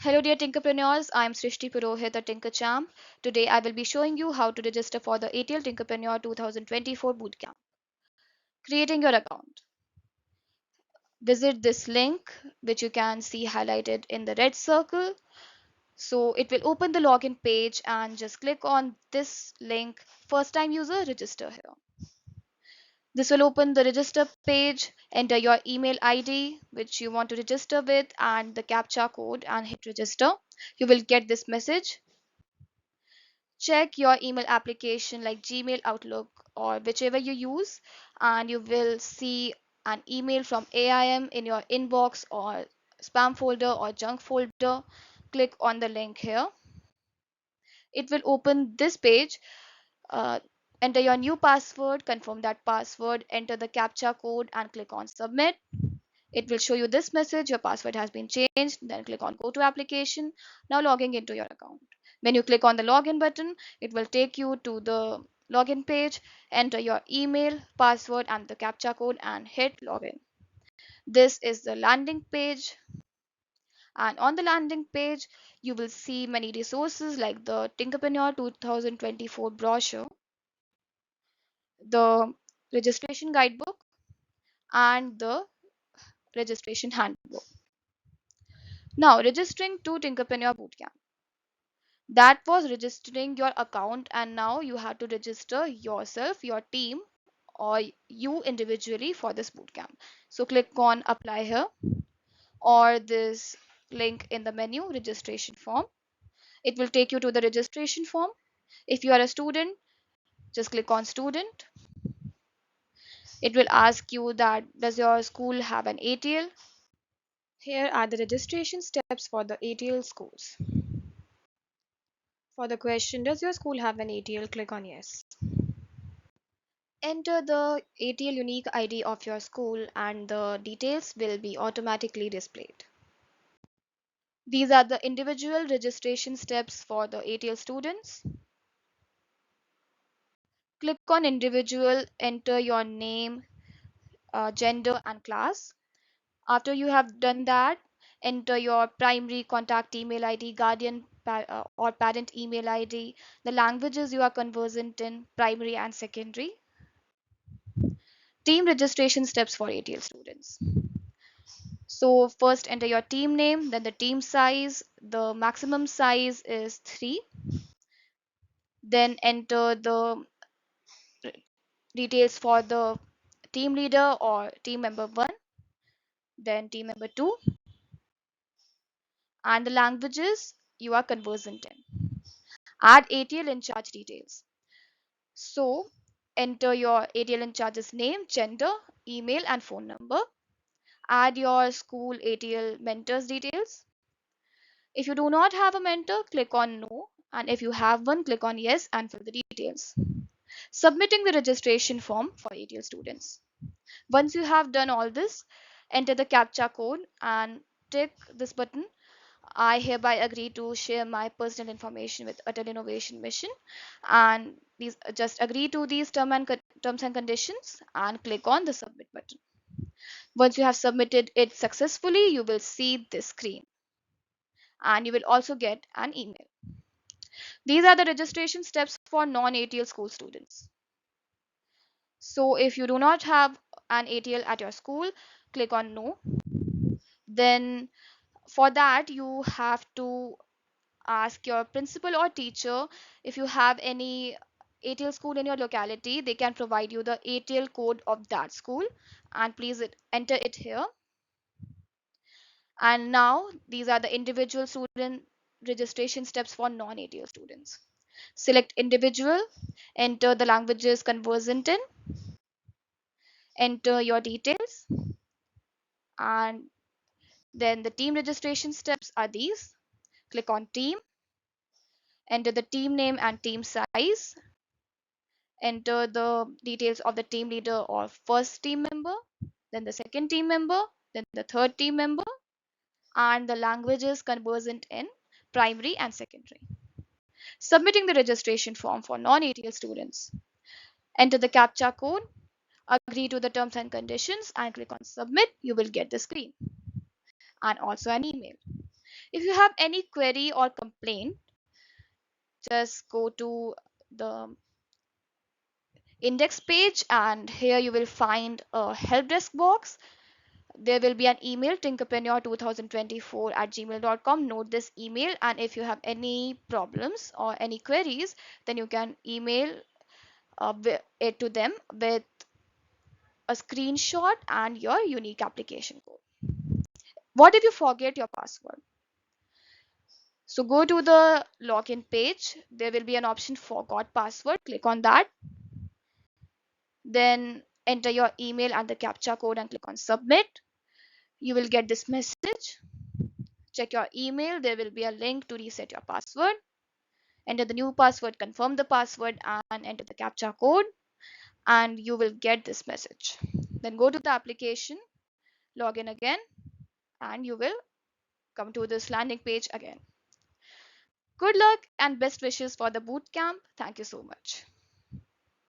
Hello dear Tinkerpreneurs, I am Srishti Purohit, a Tinker Champ. Today I will be showing you how to register for the ATL Tinkerpreneur 2024 Bootcamp. Creating your account. Visit this link which you can see highlighted in the red circle. So it will open the login page and just click on this link, first time user register here. This will open the register page, enter your email ID which you want to register with and the CAPTCHA code and hit register. You will get this message. Check your email application like Gmail, Outlook, or whichever you use, and you will see an email from AIM in your inbox or spam folder or junk folder. Click on the link here. It will open this page. Uh, Enter your new password, confirm that password, enter the CAPTCHA code, and click on submit. It will show you this message, your password has been changed, then click on go to application. Now logging into your account. When you click on the login button, it will take you to the login page, enter your email, password and the CAPTCHA code and hit login. This is the landing page, and on the landing page you will see many resources like the Tinkerpreneur 2024 brochure, the registration guidebook and the registration handbook. Now registering to Tinkerpreneur Bootcamp. That was registering your account, and now you have to register yourself, your team, or you individually for this bootcamp. So click on apply here or this link in the menu registration form. It will take you to the registration form. If you are a student, just click on student. It will ask you that does your school have an ATL. Here are the registration steps for the ATL schools. For the question, does your school have an ATL? Click on yes. Enter the ATL unique ID of your school and the details will be automatically displayed. These are the individual registration steps for the ATL students. Click on individual, enter your name, gender and class. After you have done that, enter your primary contact email ID, guardian or parent email ID, the languages you are conversant in, primary and secondary. Team registration steps for ATL students. So first enter your team name, then the team size. The maximum size is 3. Then enter the details for the team leader or team member 1, then team member 2, and the languages you are conversant in. Add ATL in charge details. So enter your ATL in charge's name, gender, email, and phone number. Add your school ATL mentor's details. If you do not have a mentor, click on no, and if you have one, click on yes and fill the details. Submitting the registration form for ATL students. Once you have done all this, enter the CAPTCHA code and tick this button. I hereby agree to share my personal information with Atal Innovation Mission, and these just agree to these terms and conditions and click on the submit button. Once you have submitted it successfully, you will see this screen and you will also get an email. These are the registration steps for non-ATL school students. So if you do not have an ATL at your school, click on no. Then for that you have to ask your principal or teacher if you have any ATL school in your locality. They can provide you the ATL code of that school and please enter it here. And now these are the individual student registration steps for non-ATL students. Select individual, enter the languages conversant in, enter your details, and then the team registration steps are these. Click on team, enter the team name and team size, enter the details of the team leader or first team member, then the second team member, then the third team member, and the languages conversant in primary and secondary. Submitting the registration form for non-ATL students. Enter the CAPTCHA code, agree to the terms and conditions, and click on submit. You will get the screen and also an email. If If you have any query or complaint, just go to the index page, and here you will find a help desk box. There will be an email, tinkerpreneur2024@gmail.com. Note this email, and if you have any problems or any queries, then you can email it to them with a screenshot and your unique application code. What if you forget your password? So go to the login page. There will be an option forgot password. Click on that. Then enter your email and the captcha code and click on submit. You will get this message. Check your email. There will be a link to reset your password. Enter the new password, confirm the password, and enter the captcha code, and you will get this message. Then go to the application, log in again, and you will come to this landing page again. Good luck and best wishes for the bootcamp. Thank you so much.